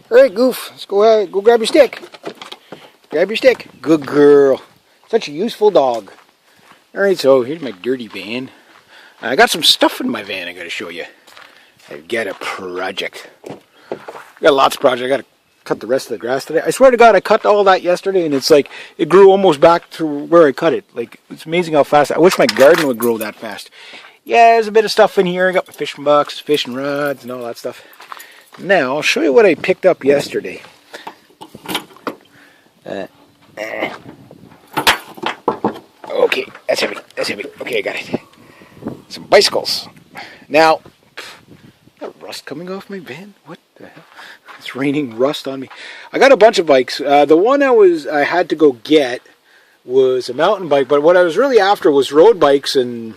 All right, Goof, let's go grab your stick. Grab your stick. Good girl. Such a useful dog. All right, so here's my dirty van. I got some stuff in my van I got to show you. I've got a project. I got lots of projects. I got to cut the rest of the grass today. I swear to God, I cut all that yesterday, and it's like it grew almost back to where I cut it. Like, it's amazing how fast. I wish my garden would grow that fast. Yeah, there's a bit of stuff in here. I got my fishing boxes, fishing rods, and all that stuff. Now, I'll show you what I picked up yesterday. Okay, that's heavy. That's heavy. Okay, I got it. Some bicycles. Now, got rust coming off my van. What the hell? It's raining rust on me. I got a bunch of bikes. The one I had to go get was a mountain bike, but what I was really after was road bikes, and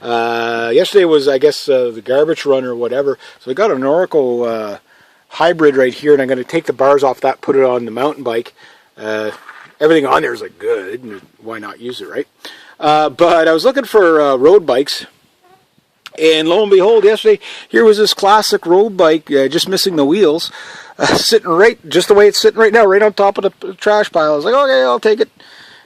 yesterday was, I guess, the garbage run or whatever. So I got an Oracle hybrid right here, and I'm going to take the bars off that, put it on the mountain bike. Everything on there is like good. Why not use it, right? But I was looking for road bikes, and lo and behold, yesterday here was this classic road bike, just missing the wheels, sitting right just the way it's sitting right now, right on top of the trash pile. I was like, okay, I'll take it,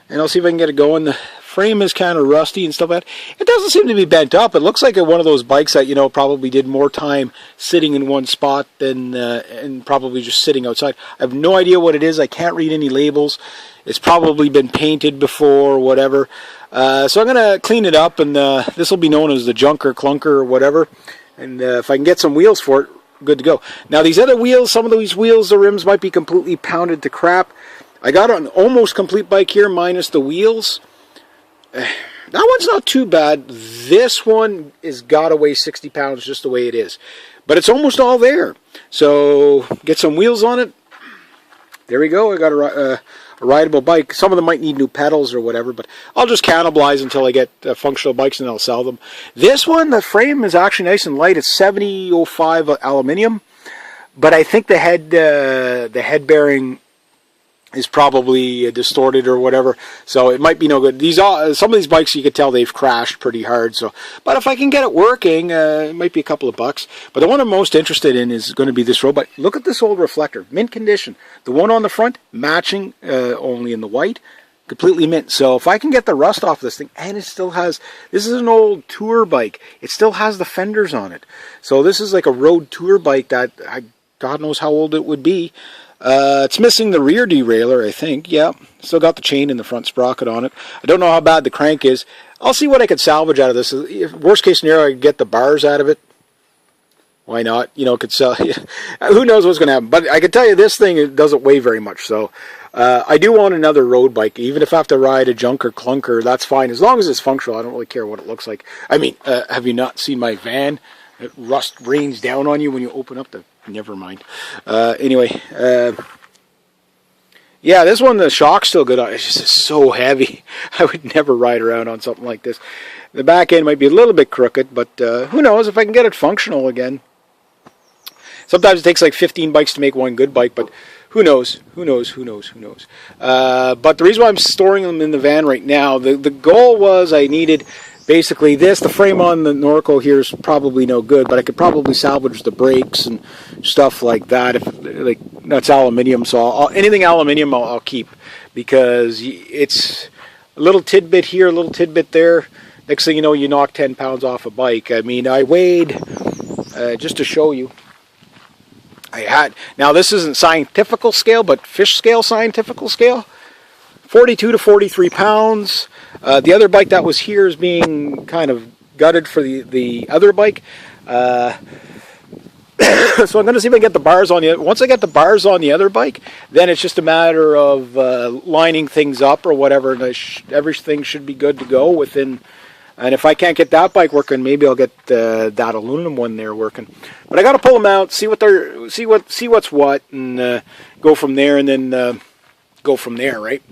and I'll see if I can get it going. The frame is kind of rusty and stuff like that. It doesn't seem to be bent up. It looks like one of those bikes that, probably did more time sitting in one spot than and probably just sitting outside. I have no idea what it is. I can't read any labels. It's probably been painted before or whatever. So I'm going to clean it up, and this will be known as the junker, clunker, or whatever. And if I can get some wheels for it, good to go. Now these other wheels, some of these wheels, the rims might be completely pounded to crap. I got an almost complete bike here, minus the wheels. That one's not too bad. This one is got to weigh 60 pounds just the way it is. But it's almost all there. So get some wheels on it. There we go. I got a rideable bike. Some of them might need new pedals or whatever, but I'll just cannibalize until I get functional bikes, and I'll sell them. This one, the frame is actually nice and light. It's 7005 aluminium, but I think the head bearing is probably distorted or whatever, so it might be no good. Some of these bikes, you could tell they've crashed pretty hard. So, but if I can get it working, it might be a couple of bucks. But the one I'm most interested in is going to be this road bike. Look at this old reflector, mint condition. The one on the front, matching, only in the white, completely mint. So if I can get the rust off this thing, and it still has, this is an old tour bike. It still has the fenders on it. So this is like a road tour bike that God knows how old it would be. It's missing the rear derailleur, I think. Yeah, still got the chain in the front sprocket on it. I don't know how bad the crank is. I'll see what I could salvage out of this. If worst case scenario, I could get the bars out of it. Why not? Could sell. Who knows what's going to happen? But I can tell you, this thing, it doesn't weigh very much. So I do want another road bike. Even if I have to ride a junker clunker, that's fine. As long as it's functional, I don't really care what it looks like. I mean, have you not seen my van? Rust rains down on you when you open up the... Never mind. Anyway, yeah, this one, the shock's still good. It's just so heavy. I would never ride around on something like this. The back end might be a little bit crooked, but who knows if I can get it functional again. Sometimes it takes like 15 bikes to make one good bike, but who knows? Who knows? But the reason why I'm storing them in the van right now, the goal was I needed... Basically, the frame on the Norco here is probably no good, but I could probably salvage the brakes and stuff like that. If that's aluminium, so anything aluminium I'll keep, because it's a little tidbit here, a little tidbit there. Next thing you know, you knock 10 pounds off a bike. I mean, I weighed, just to show you, now this isn't scientific scale, but fish scale scientific scale, 42 to 43 pounds. The other bike that was here is being kind of gutted for the other bike. So I'm going to see if I can get the bars on the... Once I get the bars on the other bike, then it's just a matter of lining things up or whatever. And everything should be good to go within... And if I can't get that bike working, maybe I'll get that aluminum one there working. But I got to pull them out, see what's what, and go from there, and then go from there, right?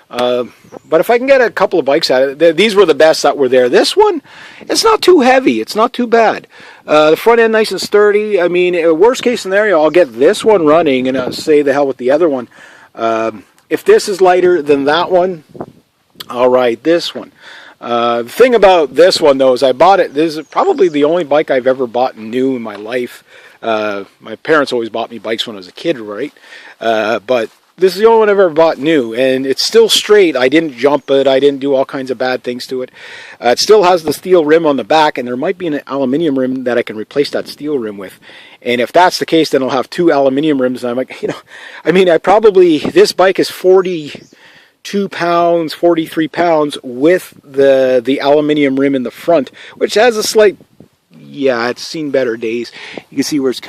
But if I can get a couple of bikes out of it, these were the best that were there. This one, it's not too heavy. It's not too bad. The front end nice and sturdy. I mean, worst case scenario, I'll get this one running and I'll say the hell with the other one. If this is lighter than that one, I'll ride this one. The thing about this one, though, is I bought it. This is probably the only bike I've ever bought new in my life. My parents always bought me bikes when I was a kid, right? But this is the only one I've ever bought new, and it's still straight. I didn't jump it. I didn't do all kinds of bad things to it. It still has the steel rim on the back, and there might be an aluminum rim that I can replace that steel rim with. And if that's the case, then I'll have 2 aluminum rims. And I'm like, this bike is 42 pounds, 43 pounds with the aluminum rim in the front, which has a slight, it's seen better days. You can see where it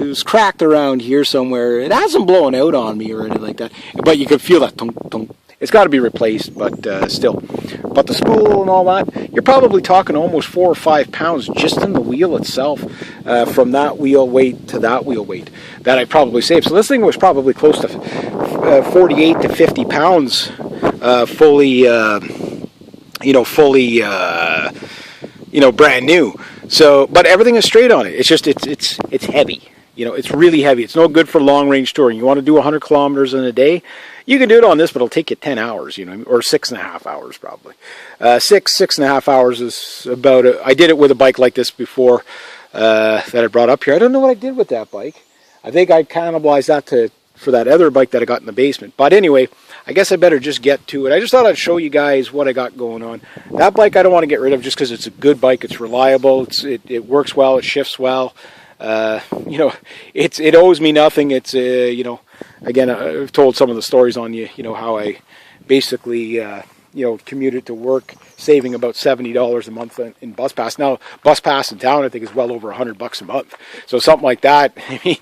was cracked around here somewhere. It hasn't blown out on me or anything like that, but you can feel that thunk, thunk. It's got to be replaced, but still. But the spool and all that, you're probably talking almost 4 or 5 pounds just in the wheel itself, from that wheel weight to that wheel weight that I probably saved. So this thing was probably close to 48 to 50 pounds, fully brand new. So, but everything is straight on it. It's just it's heavy. It's really heavy. It's no good for long range touring. You want to do 100 kilometers in a day, you can do it on this, but it'll take you 10 hours, or 6.5 hours probably. 6.5 hours is about it. I did it with a bike like this before that I brought up here. I don't know what I did with that bike. I think I cannibalized that for that other bike that I got in the basement. But anyway, I guess I better just get to it. I just thought I'd show you guys what I got going on. That bike I don't want to get rid of just because it's a good bike. It's reliable. It works well. It shifts well. It owes me nothing. It's again, I've told some of the stories on how I basically commuted to work, saving about $70 a month in bus pass. Now, bus pass in town I think is well over $100 a month. So something like that. I mean,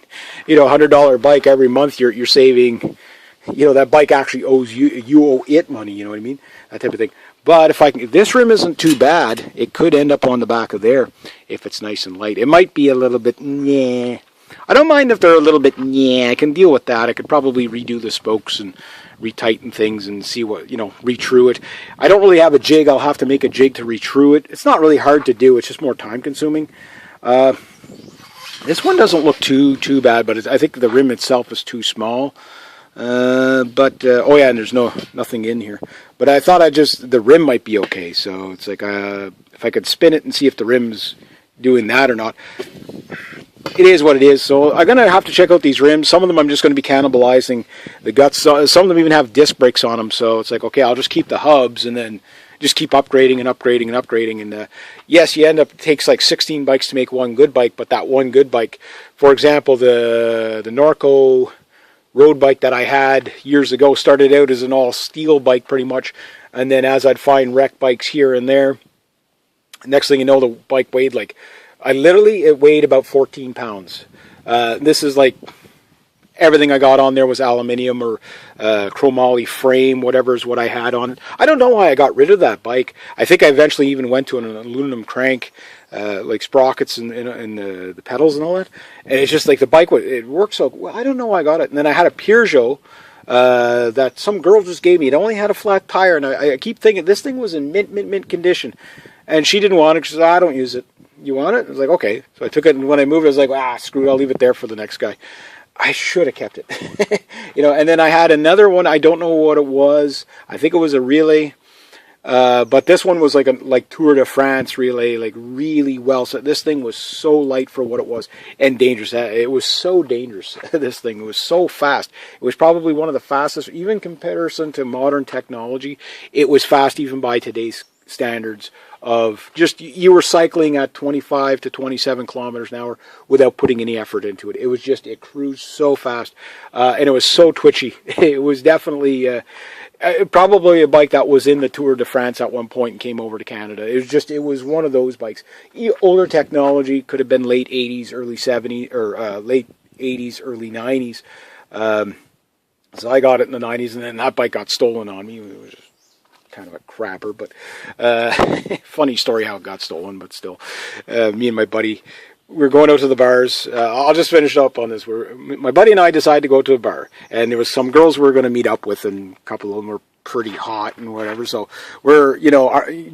$100 bike every month, you're saving. That bike actually owes you owe it money. You know what I mean? That type of thing. But if this rim isn't too bad, it could end up on the back of there if it's nice and light. It might be a little bit, I don't mind if they're a little bit, I can deal with that. I could probably redo the spokes and retighten things and see what, retrue it. I don't really have a jig. I'll have to make a jig to retrue it. It's not really hard to do. It's just more time consuming. This one doesn't look too bad, but I think the rim itself is too small. And there's nothing in here. But I thought the rim might be okay. So it's like, if I could spin it and see if the rim's doing that or not. It is what it is. So I'm going to have to check out these rims. Some of them I'm just going to be cannibalizing the guts. Some of them even have disc brakes on them. So it's like, okay, I'll just keep the hubs and then just keep upgrading and upgrading and upgrading. And yes, you end up, it takes like 16 bikes to make one good bike. But that one good bike, for example, the Norco road bike that I had years ago started out as an all steel bike pretty much, and then as I'd find wreck bikes here and there, next thing you know the bike weighed it weighed about 14 pounds. This is like everything I got on there was aluminium or chromoly frame, whatever is what I had on it. I don't know why I got rid of that bike. I think I eventually even went to an aluminum crank, like sprockets and the pedals and all that. And it's just like the bike, it works so well. I don't know why I got it. And then I had a Peugeot that some girl just gave me. It only had a flat tire, and I keep thinking this thing was in mint condition. And she didn't want it. She said, I don't use it. You want it? I was like, okay. So I took it, and when I moved, I was like, screw it, I'll leave it there for the next guy. I should have kept it. And then I had another one. I don't know what it was. I think it was a relay. But this one was like Tour de France relay, like really well. So this thing was so light for what it was and dangerous. It was so dangerous. This thing was so fast. It was probably one of the fastest, even in comparison to modern technology. It was fast even by today's standards of just, you were cycling at 25 to 27 kilometers an hour without putting any effort into it. It was just, it cruised so fast, and it was so twitchy. It was definitely probably a bike that was in the Tour de France at one point and came over to Canada. It was one of those bikes. Older technology, could have been late 80s, early 70s, or late 80s, early 90s. So I got it in the 90s, and then that bike got stolen on me. It was just kind of a crapper, but funny story how it got stolen, but still. Me and my buddy, we were going out to the bars. I'll just finish up on this. My buddy and I decided to go to a bar, and there was some girls we were going to meet up with, and a couple of them were pretty hot and whatever. So we're,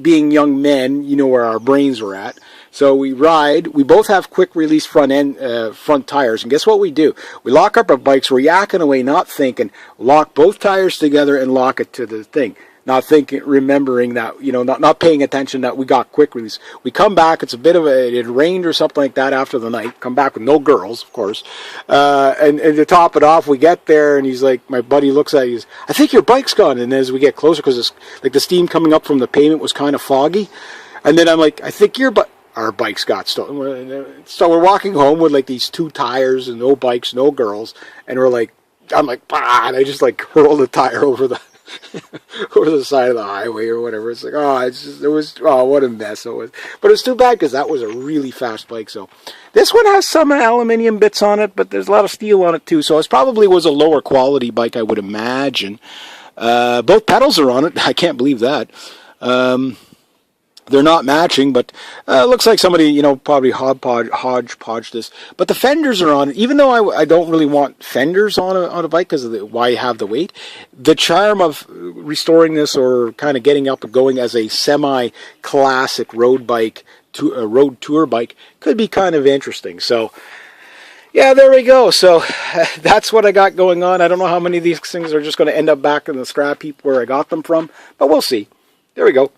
being young men, where our brains were at. So we ride. We both have quick release front tires, and guess what we do? We lock up our bikes. We're yakking away, not thinking. Lock both tires together and lock it to the thing. not thinking, remembering that, not paying attention that we got quick release. We come back, it's a bit of it rained or something like that after the night. Come back with no girls, of course. And to top it off, we get there, and he's like, my buddy looks at it, he's, I think your bike's gone. And as we get closer, because it's like the steam coming up from the pavement was kind of foggy. And then I'm like, I think our bikes got stolen. So we're walking home with like these 2 tires and no bikes, no girls. And I'm like, bah, and I just like hurl the tire over the over the side of the highway or whatever. It's like, what a mess it was. But it's too bad because that was a really fast bike. So this one has some aluminium bits on it, but there's a lot of steel on it too. So it probably was a lower quality bike, I would imagine. Both pedals are on it. I can't believe that. They're not matching, but looks like somebody, probably hodgepodge this. But the fenders are on it. Even though I don't really want fenders on a bike because of why have the weight, the charm of restoring this or kind of getting up and going as a semi-classic road bike, road tour bike, could be kind of interesting. So, yeah, there we go. So that's what I got going on. I don't know how many of these things are just going to end up back in the scrap heap where I got them from, but we'll see. There we go.